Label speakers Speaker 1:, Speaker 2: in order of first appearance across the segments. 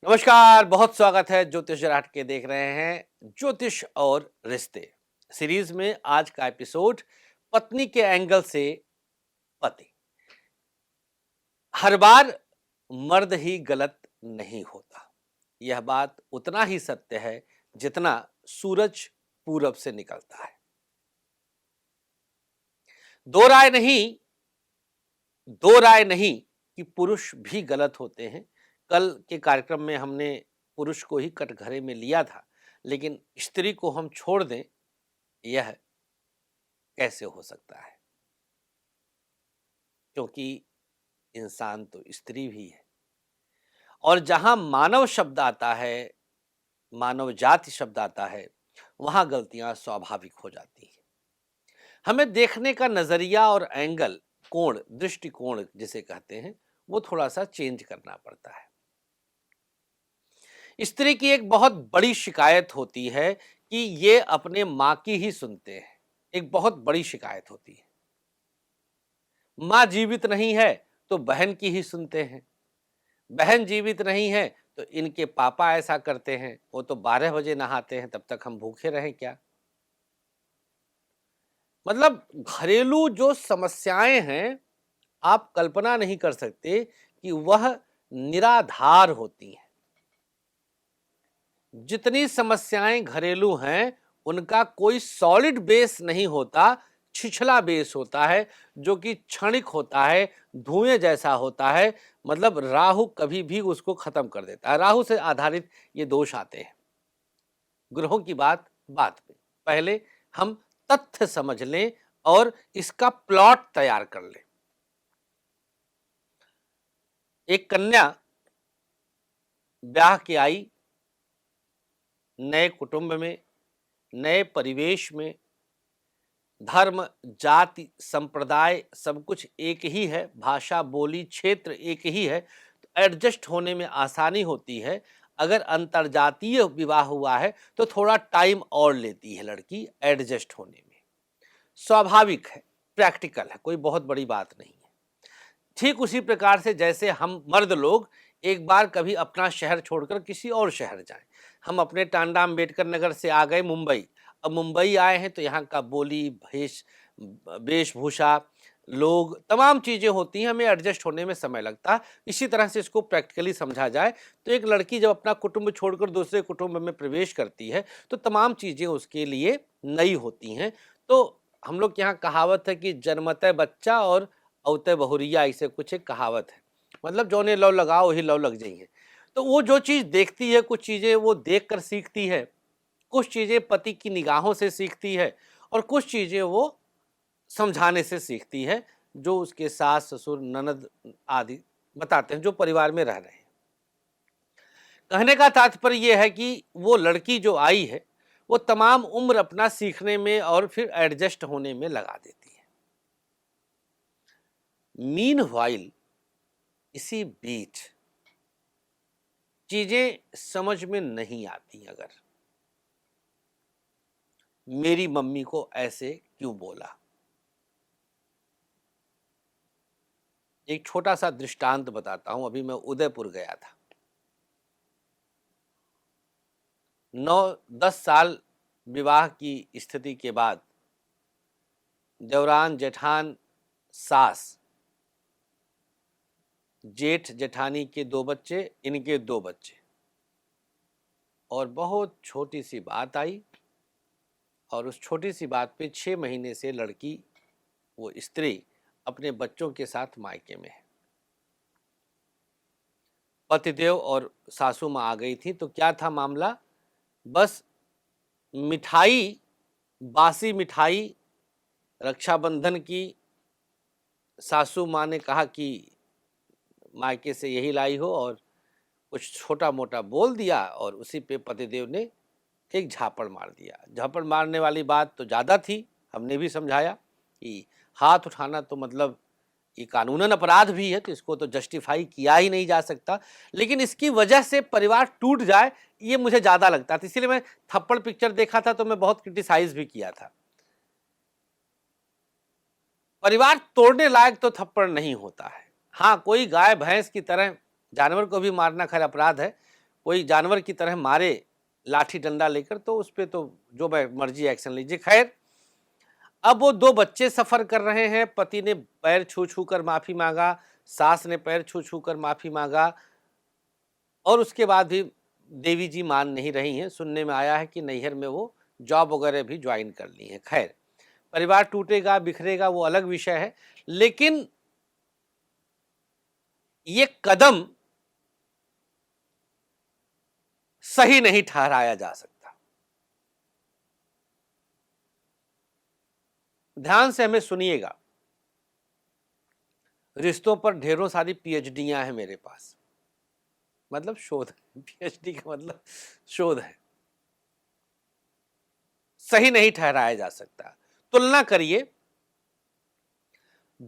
Speaker 1: नमस्कार, बहुत स्वागत है। ज्योतिष राट के देख रहे हैं ज्योतिष और रिश्ते सीरीज में। आज का एपिसोड पत्नी के एंगल से पति। हर बार मर्द ही गलत नहीं होता, यह बात उतना ही सत्य है जितना सूरज पूरब से निकलता है। दो राय नहीं, दो राय नहीं कि पुरुष भी गलत होते हैं। कल के कार्यक्रम में हमने पुरुष को ही कटघरे में लिया था, लेकिन स्त्री को हम छोड़ दें, यह कैसे हो सकता है? क्योंकि इंसान तो स्त्री भी है। और जहां मानव शब्द आता है, मानव जाति शब्द आता है, वहां गलतियां स्वाभाविक हो जाती हैं। हमें देखने का नजरिया और एंगल, कोण, दृष्टिकोण जिसे कहते हैं, वो थोड़ा सा चेंज करना पड़ता है। स्त्री की एक बहुत बड़ी शिकायत होती है कि ये अपने मां की ही सुनते हैं। एक बहुत बड़ी शिकायत होती है। मां जीवित नहीं है तो बहन की ही सुनते हैं। बहन जीवित नहीं है तो इनके पापा ऐसा करते हैं, वो तो 12 बजे नहाते हैं, तब तक हम भूखे रहें क्या? मतलब घरेलू जो समस्याएं हैं, आप कल्पना नहीं कर सकते कि वह निराधार होती हैं। जितनी समस्याएं घरेलू हैं, उनका कोई सॉलिड बेस नहीं होता, छिछला बेस होता है, जो कि क्षणिक होता है, धुएं जैसा होता है। मतलब राहु कभी भी उसको खत्म कर देता है। राहु से आधारित ये दोष आते हैं। ग्रहों की बात बात में, पहले हम तथ्य समझ लें और इसका प्लॉट तैयार कर लें। एक कन्या ब्याह के आई, नए कुटुंब में, नए परिवेश में, धर्म, जाति, संप्रदाय सब कुछ एक ही है, भाषा, बोली, क्षेत्र एक ही है, तो एडजस्ट होने में आसानी होती है। अगर अंतरजातीय विवाह हुआ है तो थोड़ा टाइम और लेती है लड़की एडजस्ट होने में। स्वाभाविक है, प्रैक्टिकल है, कोई बहुत बड़ी बात नहीं है। ठीक उसी प्रकार से जैसे हम मर्द लोग एक बार कभी अपना शहर छोड़कर किसी और शहर जाएं। हम अपने टांडा अम्बेडकर नगर से आ गए मुंबई। अब मुंबई आए हैं तो यहाँ का बोली, वेशभूषा, लोग, तमाम चीज़ें होती हैं, हमें एडजस्ट होने में समय लगता है। इसी तरह से इसको प्रैक्टिकली समझा जाए तो एक लड़की जब अपना कुटुंब छोड़कर दूसरे कुटुंब में प्रवेश करती है तो तमाम चीज़ें उसके लिए नई होती हैं। तो हम लोग के यहाँ कहावत है कि जन्मतः बच्चा और अवते बहुरिया, ऐसे कुछ एक कहावत है। मतलब जौने लव लगाओ वही लव लग जाइए। तो वो जो चीज़ देखती है, कुछ चीज़ें वो देख कर सीखती है, कुछ चीज़ें पति की निगाहों से सीखती है और कुछ चीज़ें वो समझाने से सीखती है, जो उसके सास, ससुर, ननद आदि बताते हैं, जो परिवार में रह रहे हैं। कहने का तात्पर्य ये है कि वो लड़की जो आई है, वो तमाम उम्र अपना सीखने में और फिर एडजस्ट होने में लगा देती है। मीनवाइल, इसी बीच चीजें समझ में नहीं आती। अगर मेरी मम्मी को ऐसे क्यों बोला, एक छोटा सा दृष्टांत बताता हूं। अभी मैं उदयपुर गया था। 9-10 साल विवाह की स्थिति के बाद देवरान, जेठान, सास, जेठ जेठानी के 2 बच्चे, इनके 2 बच्चे, और बहुत छोटी सी बात आई। और उस छोटी सी बात पे 6 महीने से लड़की, वो स्त्री, अपने बच्चों के साथ मायके में है। पतिदेव और सासू माँ आ गई थी। तो क्या था मामला? बस मिठाई, बासी मिठाई, रक्षाबंधन की, सासू माँ ने कहा कि मायके से यही लाई हो, और कुछ छोटा मोटा बोल दिया और उसी पे पतिदेव ने एक झापड़ मार दिया। झापड़ मारने वाली बात तो ज़्यादा थी, हमने भी समझाया कि हाथ उठाना तो मतलब ये कानूनन अपराध भी है, तो इसको तो जस्टिफाई किया ही नहीं जा सकता। लेकिन इसकी वजह से परिवार टूट जाए, ये मुझे ज़्यादा लगता था। इसीलिए मैं थप्पड़ पिक्चर देखा था तो मैं बहुत क्रिटिसाइज भी किया था। परिवार तोड़ने लायक तो थप्पड़ नहीं होता है। हाँ, कोई गाय भैंस की तरह जानवर को भी मारना खैर अपराध है। कोई जानवर की तरह मारे लाठी डंडा लेकर, तो उस पे तो जो मर्जी एक्शन लीजिए। खैर, अब वो 2 बच्चे सफ़र कर रहे हैं, पति ने पैर छू-छू कर माफ़ी माँगा, सास ने पैर छू-छू कर माफ़ी माँगा और उसके बाद भी देवी जी मान नहीं रही हैं। सुनने में आया है कि नैहर में वो जॉब वगैरह भी जॉइन कर ली हैं। खैर, परिवार टूटेगा, बिखरेगा वो अलग विषय है, लेकिन ये कदम सही नहीं ठहराया जा सकता। ध्यान से हमें सुनिएगा। रिश्तों पर ढेरों सारी पीएचडीयां हैं मेरे पास, मतलब शोध। पीएचडी का मतलब शोध है। सही नहीं ठहराया जा सकता। तुलना करिए,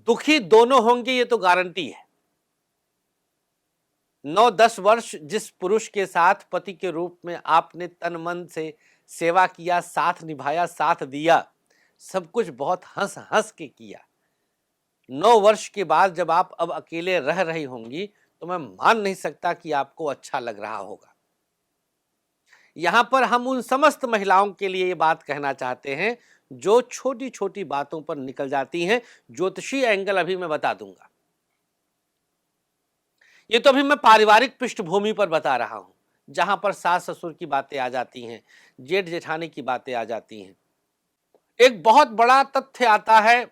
Speaker 1: दुखी दोनों होंगे ये तो गारंटी है। 9-10 वर्ष जिस पुरुष के साथ पति के रूप में आपने तन मन से सेवा किया, साथ निभाया, साथ दिया, सब कुछ बहुत हंस हंस के किया, 9 वर्ष के बाद जब आप अब अकेले रह रही होंगी, तो मैं मान नहीं सकता कि आपको अच्छा लग रहा होगा। यहां पर हम उन समस्त महिलाओं के लिए ये बात कहना चाहते हैं जो छोटी छोटी बातों पर निकल जाती हैं। ज्योतिषी एंगल अभी मैं बता दूंगा। ये तो अभी मैं पारिवारिक पृष्ठभूमि पर बता रहा हूं, जहां पर सास ससुर की बातें आ जाती हैं, जेठ जेठानी की बातें आ जाती हैं। एक बहुत बड़ा तथ्य आता है,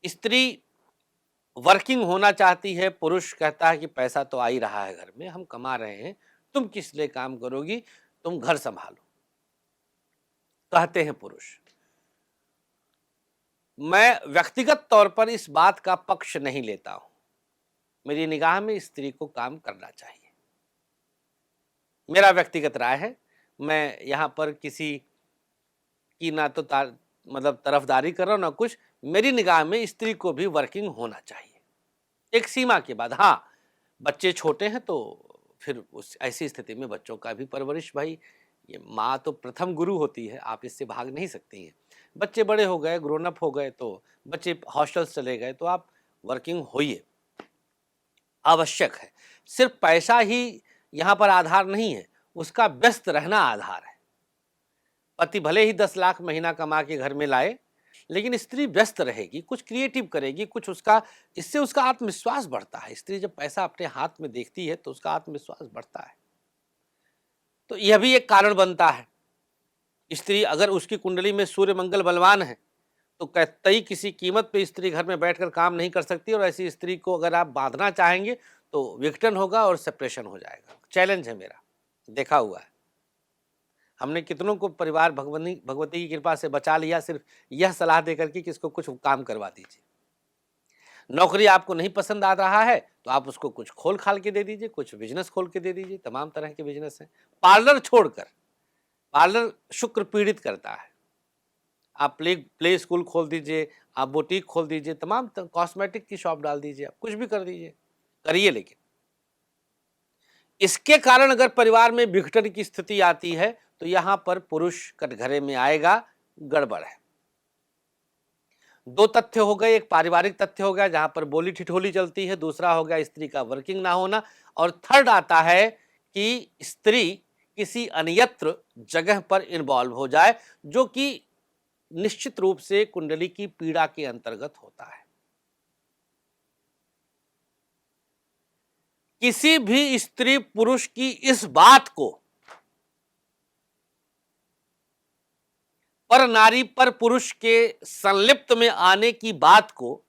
Speaker 1: स्त्री वर्किंग होना चाहती है, पुरुष कहता है कि पैसा तो आ ही रहा है घर में, हम कमा रहे हैं, तुम किस लिए काम करोगी, तुम घर संभालो, कहते हैं पुरुष। मैं व्यक्तिगत तौर पर इस बात का पक्ष नहीं लेता हूं। मेरी निगाह में स्त्री को काम करना चाहिए, मेरा व्यक्तिगत राय है। मैं यहां पर किसी की ना तो मतलब तरफदारी कर रहा हूं ना कुछ। मेरी निगाह में स्त्री को भी वर्किंग होना चाहिए, एक सीमा के बाद। हाँ, बच्चे छोटे हैं तो फिर उस ऐसी स्थिति में बच्चों का भी परवरिश, भाई ये माँ तो प्रथम गुरु होती है, आप इससे भाग नहीं सकती हैं। बच्चे बड़े हो गए, ग्रोन अप हो गए, तो बच्चे हॉस्टल्स चले गए, तो आप वर्किंग होइए, आवश्यक है। सिर्फ पैसा ही यहाँ पर आधार नहीं है, उसका व्यस्त रहना आधार है। पति भले ही 10 लाख महीना कमा के घर में लाए, लेकिन स्त्री व्यस्त रहेगी, कुछ क्रिएटिव करेगी, कुछ उसका, इससे उसका आत्मविश्वास बढ़ता है। स्त्री जब पैसा अपने हाथ में देखती है तो उसका आत्मविश्वास बढ़ता है। तो यह भी एक कारण बनता है। स्त्री अगर उसकी कुंडली में सूर्य मंगल बलवान है, तो कतई किसी कीमत पे स्त्री घर में बैठकर काम नहीं कर सकती, और ऐसी स्त्री को अगर आप बांधना चाहेंगे तो विघटन होगा और सेपरेशन हो जाएगा। चैलेंज है मेरा, देखा हुआ है। हमने कितनों को परिवार भगवती की कृपा से बचा लिया, सिर्फ यह सलाह देकर के कि इसको कुछ काम करवा दीजिए। नौकरी आपको नहीं पसंद आ रहा है तो आप उसको कुछ खोल खाल के दे दीजिए, कुछ बिजनेस खोल के दे दीजिए। तमाम तरह के बिजनेस हैं। पार्लर छोड़कर, पार्लर शुक्र पीड़ित करता है। आप प्ले स्कूल खोल दीजिए, आप बुटीक खोल दीजिए, तमाम कॉस्मेटिक की शॉप डाल दीजिए, आप कुछ भी कर दीजिए, करिए। लेकिन इसके कारण अगर परिवार में विघटन की स्थिति आती है तो यहां पर पुरुष कटघरे में आएगा, गड़बड़ है। 2 तथ्य हो गए, एक पारिवारिक तथ्य हो गया जहां पर बोली ठिठोली चलती है, दूसरा हो गया स्त्री का वर्किंग ना होना, और थर्ड आता है कि स्त्री किसी अन्यत्र जगह पर इन्वॉल्व हो जाए, जो कि निश्चित रूप से कुंडली की पीड़ा के अंतर्गत होता है। किसी भी स्त्री पुरुष की इस बात को, पर नारी पर पुरुष के संलिप्त में आने की बात को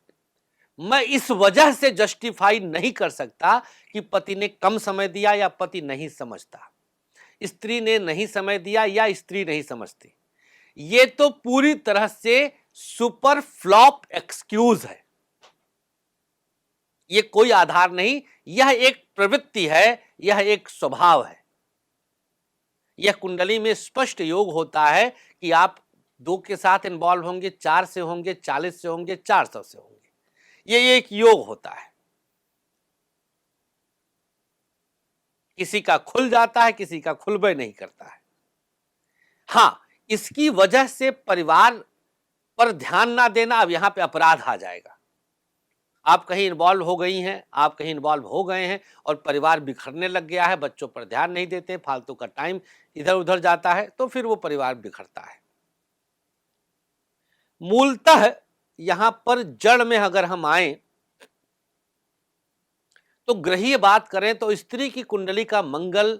Speaker 1: मैं इस वजह से जस्टिफाई नहीं कर सकता कि पति ने कम समय दिया या पति नहीं समझता, स्त्री ने नहीं समय दिया या स्त्री नहीं समझती। ये तो पूरी तरह से सुपर फ्लॉप एक्सक्यूज है, ये कोई आधार नहीं। यह एक प्रवृत्ति है, यह एक स्वभाव है। यह कुंडली में स्पष्ट योग होता है कि आप 2 के साथ इन्वॉल्व होंगे, 4 से होंगे, 40 से होंगे, 400 से होंगे। ये एक योग होता है। किसी का खुल जाता है, किसी का खुलबे नहीं करता है। हां, इसकी वजह से परिवार पर ध्यान ना देना, अब यहां पे अपराध आ जाएगा। आप कहीं इन्वॉल्व हो गई हैं, आप कहीं इन्वॉल्व हो गए हैं और परिवार बिखरने लग गया है, बच्चों पर ध्यान नहीं देते, फालतू का टाइम इधर-उधर जाता है, तो फिर वो परिवार बिखरता है। मूलतः यहाँ पर जड़ में अगर हम आएँ, तो ग्रहीय बात करें तो स्त्री की कुंडली का मंगल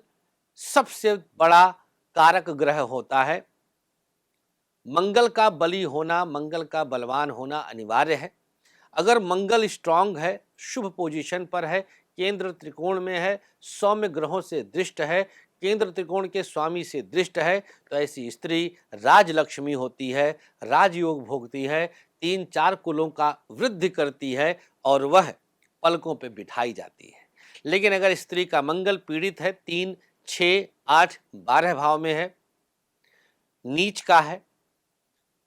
Speaker 1: सबसे बड़ा कारक ग्रह होता है। मंगल का बली होना, मंगल का बलवान होना अनिवार्य है। अगर मंगल स्ट्रांग है, शुभ पोजीशन पर है, केंद्र त्रिकोण में है, सौम्य ग्रहों से दृष्ट है, केंद्र त्रिकोण के स्वामी से दृष्ट है, तो ऐसी स्त्री राजलक्ष्मी होती है, राजयोग भोगती है, 3-4 कुलों का वृद्धि करती है और वह पलकों पे बिठाई जाती है। लेकिन अगर स्त्री का मंगल पीड़ित है, 3, 6, 8, 12 भाव में है, नीच का है,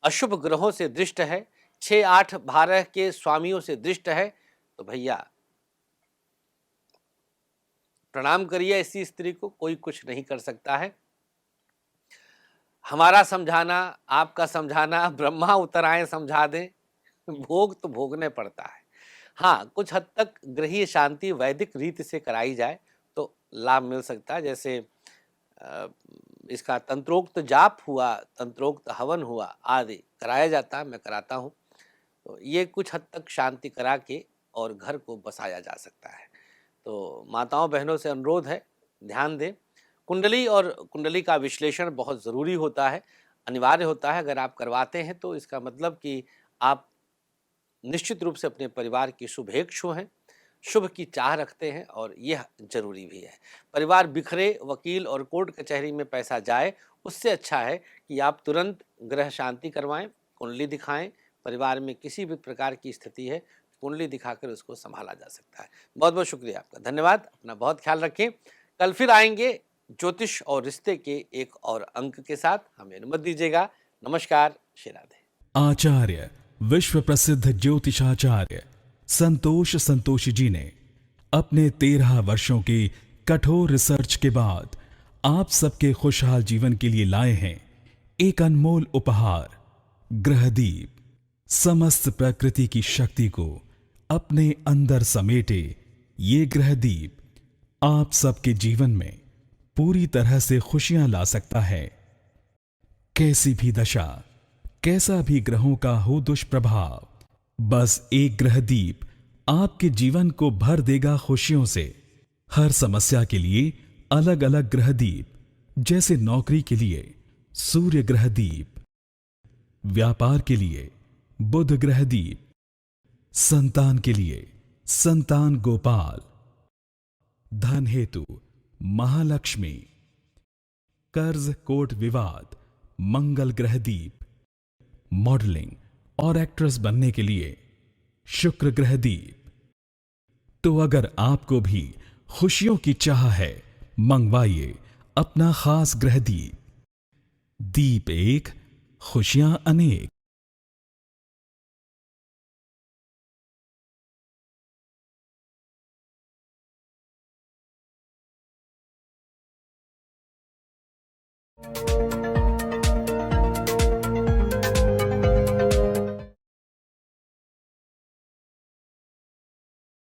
Speaker 1: अशुभ ग्रहों से दृष्ट है, 6, 8, 12 के स्वामियों से दृष्ट है, तो भैया प्रणाम करिए ऐसी स्त्री को, कोई कुछ नहीं कर सकता है। हमारा समझाना, आपका समझाना, ब्रह्मा उतर आए समझा दें, भोग तो भोगने पड़ता है। हाँ, कुछ हद तक गृहीय शांति वैदिक रीति से कराई जाए तो लाभ मिल सकता है। जैसे अ, इसका तंत्रोक्त जाप हुआ, तंत्रोक्त हवन हुआ आदि कराया जाता है, मैं कराता हूँ। तो ये कुछ हद तक शांति करा के और घर को बसाया जा सकता है। तो माताओं बहनों से अनुरोध है, ध्यान दें। कुंडली और कुंडली का विश्लेषण बहुत ज़रूरी होता है, अनिवार्य होता है। अगर आप करवाते हैं तो इसका मतलब कि आप निश्चित रूप से अपने परिवार की शुभेच्छु हैं, शुभ की चाह रखते हैं और यह ज़रूरी भी है। परिवार बिखरे, वकील और कोर्ट कचहरी में पैसा जाए, उससे अच्छा है कि आप तुरंत ग्रह शांति करवाएँ, कुंडली दिखाएँ, परिवार में किसी भी प्रकार की स्थिति है, कुंडली दिखाकर उसको सँभाला जा सकता है। बहुत-बहुत शुक्रिया आपका, धन्यवाद, अपना बहुत ख्याल रखें। कल फिर आएँगे ज्योतिष और रिश्ते के एक और अंक के साथ, हमें अनुमति दीजिएगा। नमस्कार, श्री राधे।
Speaker 2: आचार्य विश्व प्रसिद्ध ज्योतिषाचार्य संतोष संतोषी जी ने अपने 13 वर्षों की कठोर रिसर्च के बाद आप सबके खुशहाल जीवन के लिए लाए हैं एक अनमोल उपहार, ग्रहदीप। समस्त प्रकृति की शक्ति को अपने अंदर समेटे ये ग्रहदीप आप सबके जीवन में पूरी तरह से खुशियां ला सकता है। कैसी भी दशा, कैसा भी ग्रहों का हो दुष्प्रभाव, बस एक ग्रहदीप आपके जीवन को भर देगा खुशियों से। हर समस्या के लिए अलग अलग ग्रहदीप, जैसे नौकरी के लिए सूर्य ग्रहदीप, व्यापार के लिए बुध ग्रहदीप, संतान के लिए संतान गोपाल, धन हेतु महालक्ष्मी, कर्ज कोर्ट विवाद मंगल ग्रहदीप, मॉडलिंग और एक्ट्रेस बनने के लिए शुक्र ग्रहदीप। तो अगर आपको भी खुशियों की चाह है, मंगवाइए अपना खास ग्रहदीप। दीप एक, खुशियां अनेक।